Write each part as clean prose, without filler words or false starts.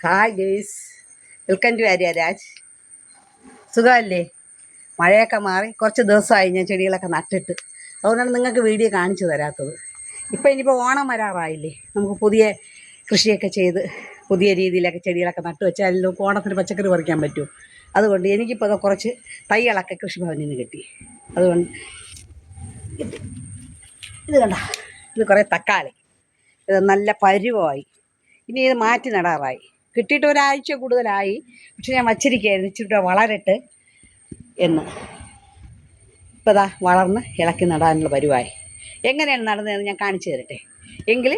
Hi guys, welcome to Arya Raj. സുഖമല്ലേ? മഴയൊക്കെ മാറി കുറച്ച് ദിവസമായി ഞാൻ ചെടികളൊക്കെ നട്ടിട്ട്. അതുകൊണ്ടാണ് നിങ്ങൾക്ക് വീഡിയോ കാണിച്ചു തരാത്തത്. ഇനിയിപ്പോൾ ഓണം വരാറായില്ലേ, നമുക്ക് പുതിയ കൃഷിയൊക്കെ ചെയ്ത് പുതിയ രീതിയിലൊക്കെ ചെടികളൊക്കെ നട്ടു വെച്ചാൽ നമുക്ക് ഓണത്തിന് പച്ചക്കറി പറിക്കാൻ പറ്റും. അതുകൊണ്ട് എനിക്കിപ്പോൾ കുറച്ച് തൈകളൊക്കെ കൃഷിഭവനിൽ നിന്ന് കിട്ടി. അതുകൊണ്ട് ഇത് കണ്ട, ഇത് കുറേ തക്കാളി, ഇത് നല്ല പരുവമായി. ഇനി ഇത് മാറ്റി നടാറായി. കിട്ടിയിട്ട് ഒരാഴ്ച കൂടുതലായി. പക്ഷെ ഞാൻ വച്ചിരിക്കുകയായിരുന്നു ഇച്ചിരി വളരട്ട് എന്ന്. ഇപ്പോൾ ഇതാ വളർന്ന് ഇളക്കി നടാനുള്ള പരുവായി. എങ്ങനെയാണ് നടുന്നതെന്ന് ഞാൻ കാണിച്ചു തരട്ടെ. എങ്കിൽ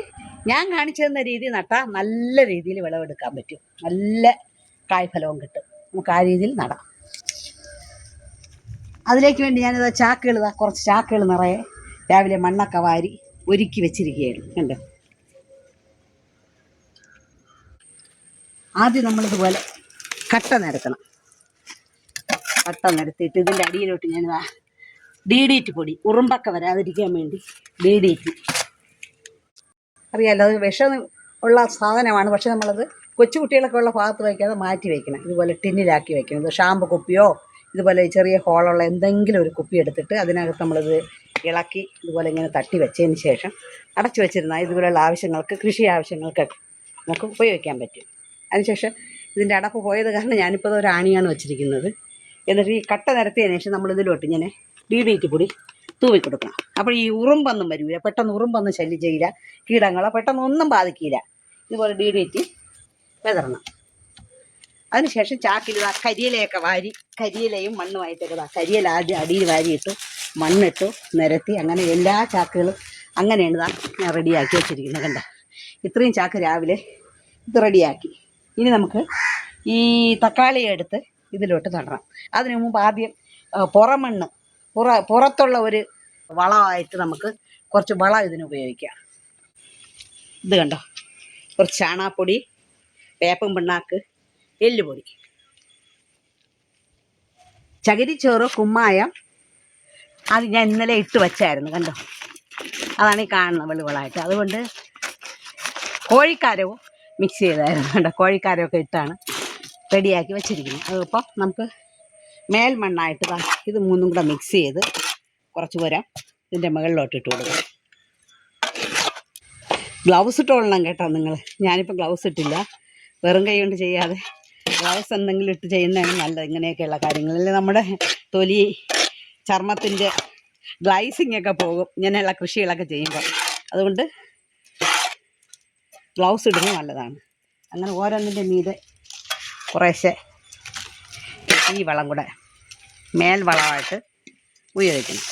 ഞാൻ കാണിച്ചു തന്ന രീതി നട്ടാൽ നല്ല രീതിയിൽ വിളവെടുക്കാൻ പറ്റും, നല്ല കായ്ഫലവും കിട്ടും. നമുക്ക് ആ രീതിയിൽ നടാം. അതിലേക്ക് വേണ്ടി ഞാനിതാ കുറച്ച് ചാക്കുകൾ നിറയെ രാവിലെ മണ്ണൊക്കെ വാരി ഒരുക്കി വെച്ചിരിക്കുകയാണ്. കണ്ടോ, ആദ്യം നമ്മളിതുപോലെ കട്ട നിരത്തണം. കട്ട നിരത്തിയിട്ട് ഇതിൻ്റെ അടിയിലോട്ട് ഞാനിതാ DDT പൊടി, ഉറുമ്പൊക്കെ വരാതിരിക്കാൻ വേണ്ടി DDT. അറിയാമല്ലോ, അത് വിഷം ഉള്ള സാധനമാണ്. പക്ഷെ നമ്മളത് കൊച്ചുകുട്ടികളൊക്കെ ഉള്ള ഭാഗത്ത് വയ്ക്കാതെ മാറ്റി വയ്ക്കണം. ഇതുപോലെ ടിന്നിലാക്കി വയ്ക്കണം. ഇത് ഷാമ്പു കുപ്പിയോ ഇതുപോലെ ചെറിയ ഹോളുള്ള എന്തെങ്കിലും ഒരു കുപ്പി എടുത്തിട്ട് അതിനകത്ത് നമ്മളിത് ഇളക്കി ഇതുപോലെ ഇങ്ങനെ തട്ടി വെച്ചതിന് ശേഷം അടച്ചു വെച്ചിരുന്നാൽ ഇതുപോലെയുള്ള ആവശ്യങ്ങൾക്ക്, കൃഷി ആവശ്യങ്ങൾക്കൊക്കെ നമുക്ക് ഉപയോഗിക്കാൻ പറ്റും. അതിനുശേഷം ഇതിൻ്റെ അടപ്പ് പോയത് കാരണം ഞാനിപ്പോൾ ഒരു ആണിയാണ് വെച്ചിരിക്കുന്നത്. എന്നിട്ട് ഈ കട്ട നിരത്തിയതിന് ശേഷം നമ്മളിതിലോട്ട് ഇങ്ങനെ DDT പൊടി തൂവി കൊടുക്കണം. അപ്പോൾ ഈ ഉറുമ്പൊന്നും വരില്ല, പെട്ടെന്ന് ഉറുമ്പൊന്നും ശല്യം ചെയ്യില്ല, കീടങ്ങളോ പെട്ടെന്ന് ഒന്നും ബാധിക്കില്ല. ഇതുപോലെ DDT വിതറണം. അതിനുശേഷം ചാക്കിൽ ഇതാ കരിയിലയൊക്കെ വാരി, കരിയിലയും മണ്ണുമായിട്ടൊക്കെ ഇതാ കരിയില ആദ്യം അടിയിൽ വാരിയിട്ട് മണ്ണിട്ട് നിരത്തി, അങ്ങനെ എല്ലാ ചാക്കുകളും അങ്ങനെയാണ് ഇതാ ഞാൻ റെഡിയാക്കി വെച്ചിരിക്കുന്നത്. കണ്ട, ഇത്രയും ചാക്ക് രാവിലെ ഇത് റെഡിയാക്കി. ഇനി നമുക്ക് ഈ തക്കാളി എടുത്ത് ഇതിലോട്ട് നടണം. അതിനു മുമ്പ് ആദ്യം പുറമണ്ണ്, പുറത്തുള്ള ഒരു വളമായിട്ട് നമുക്ക് കുറച്ച് വളം ഇതിന് ഉപയോഗിക്കാം. ഇത് കണ്ടോ, കുറച്ച് ചാണകപ്പൊടി, വേപ്പും പിണ്ണാക്ക്, എല്ലുപൊടി, ചകിരിച്ചോറ്, കുമ്മായം. അത് ഞാൻ ഇന്നലെ ഇട്ട് വച്ചായിരുന്നു. കണ്ടോ, അതാണ് ഈ കാണുന്നത് വെളുവളായിട്ട്. അതുകൊണ്ട് കോഴിക്കാരവും മിക്സ് ചെയ്തായിരുന്നു. കണ്ടോ, കോഴിക്കാരമൊക്കെ ഇട്ടാണ് റെഡിയാക്കി വെച്ചിരിക്കുന്നത്. അതിപ്പം നമുക്ക് മേൽമണ്ണായിട്ട് ഇത് മൂന്നും കൂടെ മിക്സ് ചെയ്ത് കുറച്ച് പോരാ ഇതിൻ്റെ മുകളിലോട്ട് ഇട്ട് കൊടുക്കുക. ഗ്ലൗസ് ഇട്ടോളണം കേട്ടോ നിങ്ങൾ. ഞാനിപ്പോൾ ഗ്ലൗസ് ഇട്ടില്ല, വെറും കൈ കൊണ്ട് ചെയ്യാതെ ഗ്ലൗസ് എന്തെങ്കിലും ഇട്ട് ചെയ്യുന്നതാണ് നല്ലത്. ഇങ്ങനെയൊക്കെയുള്ള കാര്യങ്ങളിൽ നമ്മുടെ തൊലി, ചർമ്മത്തിൻ്റെ ഗ്ലൈസിങ് ഒക്കെ പോകും ഇങ്ങനെയുള്ള കൃഷികളൊക്കെ ചെയ്യുമ്പോൾ. അതുകൊണ്ട് ഗ്ലൗസ് ഇടുന്നത് നല്ലതാണ്. അങ്ങനെ ഓരോന്നിൻ്റെ മീതെ കുറേശ്ശെ ഈ വളം കൂടെ മേൽവളമായിട്ട് ഉപയോഗിക്കണം.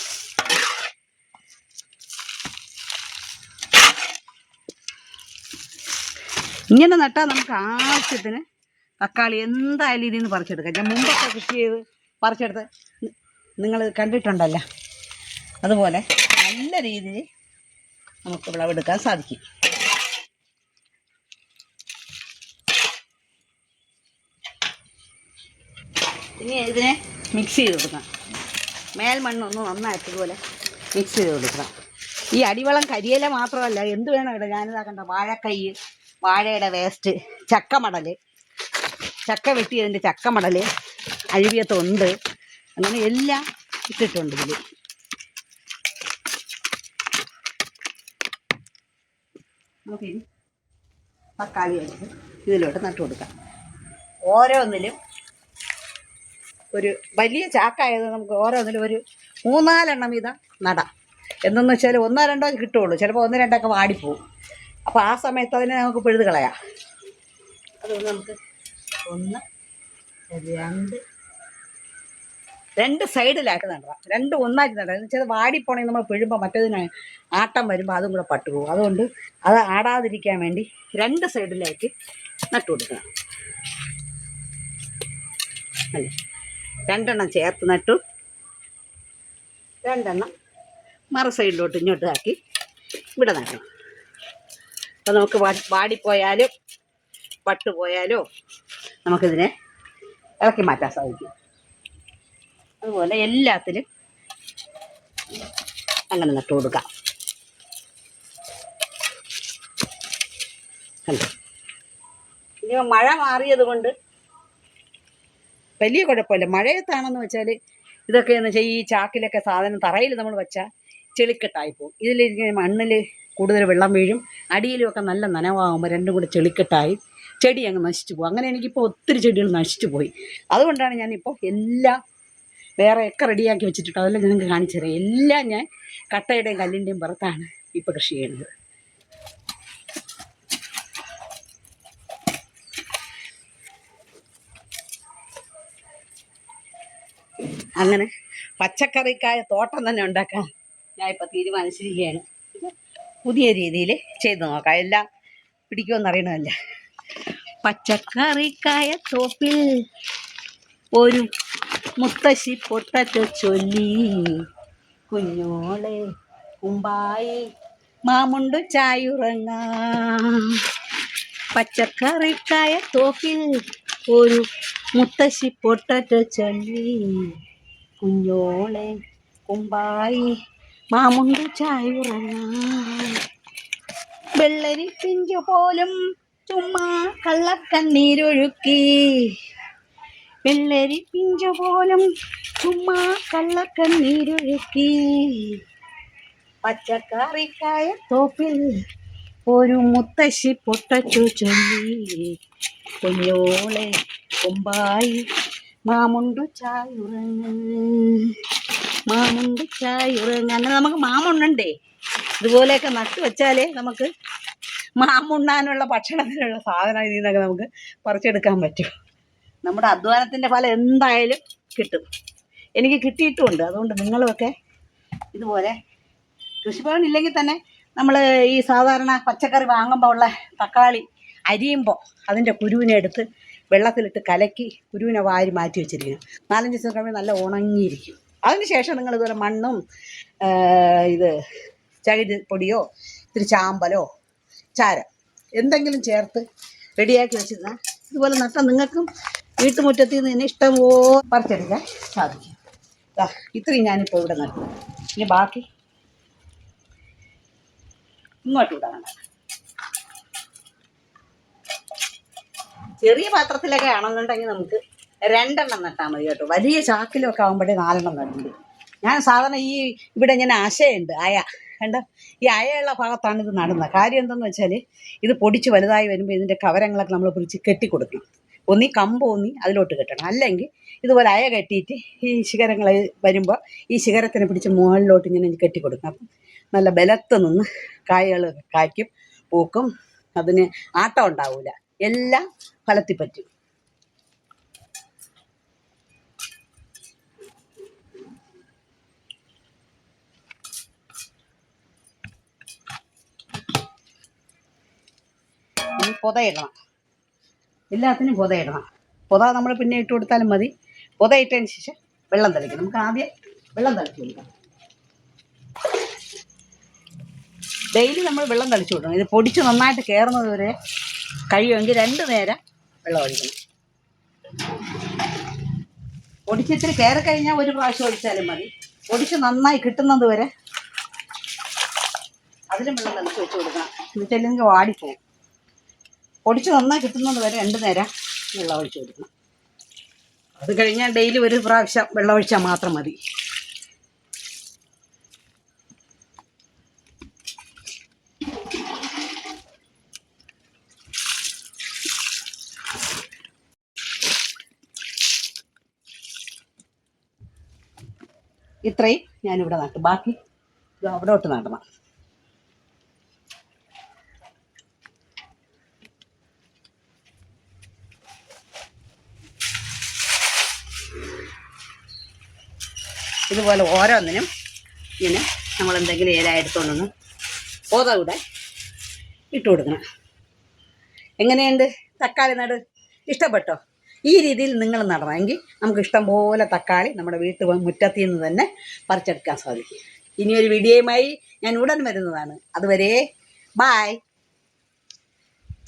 ഇങ്ങനെ നട്ടാൽ നമുക്ക് ആവശ്യത്തിന് തക്കാളി എന്തായാലും ഇതിൽ നിന്ന് പറിച്ചെടുക്കാം. ഞാൻ മുമ്പൊക്കെ കൃഷി ചെയ്ത് പറിച്ചെടുത്ത് നിങ്ങൾ കണ്ടിട്ടുണ്ടല്ലോ. അതുപോലെ നല്ല രീതിയിൽ നമുക്ക് വിളവെടുക്കാൻ സാധിക്കും. ഇനി ഇതിനെ മിക്സ് ചെയ്ത് കൊടുക്കണം. മേൽമണ്ണൊന്ന് നന്നായിട്ട് ഇതുപോലെ മിക്സ് ചെയ്ത് കൊടുക്കണം. ഈ അടിവളം കരിയില മാത്രമല്ല, എന്ത് വേണം ഇവിടെ. ഞാനിതാക്കണ്ട വാഴക്കൈ, വാഴയുടെ വേസ്റ്റ്, ചക്കമടൽ, ചക്ക വെട്ടിയതിൻ്റെ ചക്കമടൽ, അഴുവിയത്തൊണ്ട്, അങ്ങനെ എല്ലാം ഇട്ടിട്ടുണ്ട് ഇതിൽ. നമുക്കിനി തക്കാളി എടുത്ത് ഇതിലോട്ട് നട്ടു കൊടുക്കാം. ഓരോന്നിലും ഒരു വലിയ ചാക്കായത് നമുക്ക് ഓരോന്നിലും ഒരു 3-4 എണ്ണം വീതം നടാം. എന്തെന്ന് വെച്ചാൽ 1-2 കിട്ടുള്ളൂ. ചിലപ്പോൾ 1-2 വാടിപ്പോവും. അപ്പോൾ ആ സമയത്ത് അതിനെ നമുക്ക് പിഴുത് കളയാം. അതുകൊണ്ട് നമുക്ക് 1, 2 സൈഡിലാക്കി നടാം. 2 ഒന്നാക്കി നടാം. എന്ന് വെച്ചാൽ വാടിപ്പോണെങ്കിൽ നമ്മൾ പിഴുമ്പോൾ മറ്റേതിന് ആട്ടം വരുമ്പോൾ അതും കൂടെ പട്ടുപോകും. അതുകൊണ്ട് അത് ആടാതിരിക്കാൻ വേണ്ടി 2 സൈഡിലേക്ക് നട്ടു കൊടുക്കണം. അല്ലേ, 2 എണ്ണം ചേർത്ത് നട്ടു, 2 എണ്ണം മറു സൈഡിലോട്ട് ഇങ്ങോട്ട് ആക്കി ഇവിടെ നട്ടു. അപ്പോൾ നമുക്ക് വാടിപ്പോയാലും പട്ടുപോയാലോ നമുക്കിതിനെ ഇളക്കി മാറ്റാൻ സാധിക്കും. അതുപോലെ എല്ലാത്തിലും അങ്ങനെ നട്ടു കൊടുക്കാം. കണ്ടോ, ഇനി ഇപ്പം മഴ മാറിയത് കൊണ്ട് വലിയ കുഴപ്പമില്ല. മഴയത്താണെന്ന് വെച്ചാൽ ഇതൊക്കെ എന്ന് വെച്ചാൽ ഈ ചാക്കിലൊക്കെ സാധനം തറയിൽ നമ്മൾ വെച്ചാൽ ചെളിക്കെട്ടായി പോകും. ഇതിലിരിക്കുന്ന മണ്ണിൽ കൂടുതൽ വെള്ളം വീഴും, അടിയിലുമൊക്കെ നല്ല നനവാകുമ്പോൾ രണ്ടും കൂടെ ചെളിക്കെട്ടായി ചെടി അങ്ങ് നശിച്ചു പോകും. അങ്ങനെ എനിക്കിപ്പോൾ ഒത്തിരി ചെടികൾ നശിച്ചു പോയി. അതുകൊണ്ടാണ് ഞാനിപ്പോൾ എല്ലാം വേറെയൊക്കെ റെഡിയാക്കി വെച്ചിട്ടുണ്ട്. അതെല്ലാം നിങ്ങൾക്ക് കാണിച്ചു തരാം. എല്ലാം ഞാൻ കട്ടയുടെയും കല്ലിൻ്റെയും പുറത്താണ് ഇപ്പോൾ കൃഷി ചെയ്യുന്നത്. അങ്ങനെ പച്ചക്കറിക്കായ തോട്ടം തന്നെ ഉണ്ടാക്കാൻ ഞാൻ ഇപ്പോൾ തീരുമാനിച്ചിരിക്കുകയാണ്. പുതിയ രീതിയിൽ ചെയ്ത് നോക്കാം. എല്ലാം പിടിക്കുമെന്ന് അറിയണമല്ല. പച്ചക്കറിക്കായ തോപ്പിൽ ഒരു മുത്തശ്ശി പൊട്ടറ്റോ ചൊല്ലി, കുഞ്ഞോളെ കുമ്പായി മാമുണ്ട് ചായുറങ്ങാം. പച്ചക്കറിക്കായ തോപ്പിൽ ഒരു മുത്തശ്ശി പൊട്ടറ്റോ ചൊല്ലി, കുഞ്ഞോളെ കുമ്പായി മാമുണ്ട് ചായുറങ്ങാം. വെള്ളരി പിഞ്ചു പോലും ചുമ്മാ കള്ളക്കണ്ണീരൊഴുക്കി, വെള്ളരി പിഞ്ചു പോലും ചുമ്മാ കള്ളക്കണ്ണീരൊഴുക്കി. പച്ചക്കറിക്കായ തോപ്പിൽ ഒരു മുത്തശ്ശി പൊട്ടറ്റോ ചൊല്ലി, കുഞ്ഞോളെ കുമ്പായി മാമുണ്ടു ചായുറങ്ങ്, മാമുണ്ട് ചായുറങ്ങ്. അങ്ങനെ നമുക്ക് മാമുണ്ടേ ഇതുപോലെയൊക്കെ നട്ടു വെച്ചാലേ നമുക്ക് മാമുണ്ണാനുള്ള ഭക്ഷണത്തിനുള്ള സാധനം ഇതിൽ നിന്നൊക്കെ നമുക്ക് പറിച്ചെടുക്കാൻ പറ്റും. നമ്മുടെ അധ്വാനത്തിൻ്റെ ഫലം എന്തായാലും കിട്ടും. എനിക്ക് കിട്ടിയിട്ടുമുണ്ട്. അതുകൊണ്ട് നിങ്ങളുമൊക്കെ ഇതുപോലെ കൃഷിഭവൻ ഇല്ലെങ്കിൽ തന്നെ നമ്മൾ ഈ സാധാരണ പച്ചക്കറി വാങ്ങുമ്പോൾ ഉള്ള തക്കാളി അരിയുമ്പോൾ അതിൻ്റെ കുരുവിനെ എടുത്ത് വെള്ളത്തിലിട്ട് കലക്കി കുരുവിനെ വാരി മാറ്റി വെച്ചിരിക്കണം. 4-5 ദിവസം കഴിയുമ്പോൾ നല്ല ഉണങ്ങിയിരിക്കും. അതിന് ശേഷം നിങ്ങൾ ഇതുപോലെ മണ്ണും ഇത് ചകിരിപ്പൊടിയോ ഇത്തിരി ചാമ്പലോ ചാരം എന്തെങ്കിലും ചേർത്ത് റെഡിയാക്കി വെച്ചിരുന്നാൽ ഇതുപോലെ നട്ടാൽ നിങ്ങൾക്കും വീട്ടുമുറ്റത്തിൽ നിന്ന് തന്നെ ഇഷ്ടംപോലെ പറിച്ചെടുക്കാൻ സാധിക്കും. ഇത്രയും ഞാനിപ്പോൾ ഇവിടെ നട്ടു. ഇനി ബാക്കി ഇങ്ങോട്ട് വിടാൻ. ചെറിയ പാത്രത്തിലൊക്കെ ആണെന്നുണ്ടെങ്കിൽ നമുക്ക് 2 എണ്ണം നട്ടാൽ മതി കേട്ടോ. വലിയ ചാക്കിലൊക്കെ ആകുമ്പോഴേ 4 എണ്ണം നടുന്നുണ്ട്. ഞാൻ സാധാരണ ഇവിടെ ഇങ്ങനെ അശയുണ്ട്, അയ കണ്ടോ, ഈ അയയുള്ള ഭാഗത്താണ് ഇത് നടുന്നത്. കാര്യം എന്തെന്ന് വെച്ചാൽ ഇത് പൊടിച്ച് വലുതായി വരുമ്പോൾ ഇതിൻ്റെ കവരങ്ങളൊക്കെ നമ്മൾ പിടിച്ച് കെട്ടിക്കൊടുക്കണം. ഒന്നി അതിലോട്ട് കെട്ടണം, അല്ലെങ്കിൽ ഇതുപോലെ അയ കെട്ടിയിട്ട് ഈ ശിഖരങ്ങൾ വരുമ്പോൾ ഈ ശിഖരത്തിനെ പിടിച്ച് മുകളിലോട്ട് ഇങ്ങനെ കെട്ടിക്കൊടുക്കണം. അപ്പം നല്ല ബലത്ത് നിന്ന് കായകൾ കായ്ക്കും, പൂക്കും, അതിന് ആട്ടം ഉണ്ടാവില്ല, എല്ലാം ഫലത്തിൽ പറ്റും. പൊതയിടണം, എല്ലാത്തിനും പൊതയിടണം. പൊത നമ്മൾ പിന്നെ ഇട്ട് കൊടുത്താലും മതി. പൊത ഇട്ടതിന് ശേഷം വെള്ളം തളിക്കണം. നമുക്ക് ആദ്യം വെള്ളം തളിച്ചു കൊടുക്കണം. ഡെയിലി നമ്മൾ വെള്ളം തളിച്ചു കൊടുക്കണം. ഇത് പൊടിച്ച് നന്നായിട്ട് കയറുന്നത് വരെ കഴിയുമെങ്കിൽ 2 നേരം വെള്ളം ഒഴിക്കണം. പൊടിച്ചിത്തിരി കയറി കഴിഞ്ഞാൽ 1 പ്രാവശ്യം ഒഴിച്ചാലും മതി. പൊടിച്ച് നന്നായി കിട്ടുന്നത് വരെ അതിലും വെള്ളം തളിച്ച് വെച്ച് കൊടുക്കണം. എന്നുവെച്ചാൽ വാടിപ്പോവും. പൊടിച്ച് നന്നായി കിട്ടുന്നത് വരെ 2 നേരം വെള്ളം ഒഴിച്ച് കൊടുക്കണം. അത് കഴിഞ്ഞാൽ ഡെയിലി 1 പ്രാവശ്യം വെള്ളം ഒഴിച്ചാൽ മാത്രം മതി. ഇത്രയും ഞാനിവിടെ നട്ടു. ബാക്കി ഇത് അവിടോട്ട് നടണം. ഇതുപോലെ ഓരോന്നിനും ഇങ്ങനെ നമ്മളെന്തെങ്കിലും ഇല എടുത്തുകൊണ്ടൊന്ന് പൊത കൂടെ ഇട്ട് കൊടുക്കണം. എങ്ങനെയുണ്ട് തക്കാളി നട്? ഇഷ്ടപ്പെട്ടോ? ഈ രീതിയിൽ നിങ്ങൾ നടണമെങ്കിൽ നമുക്ക് ഇഷ്ടം പോലെ തക്കാളി നമ്മുടെ മുറ്റത്തിൽ നിന്ന് തന്നെ പറിച്ചെടുക്കാൻ സാധിക്കും. ഇനിയൊരു വീഡിയോയുമായി ഞാൻ ഉടൻ വരുന്നതാണ്. അതുവരെ ബായ്.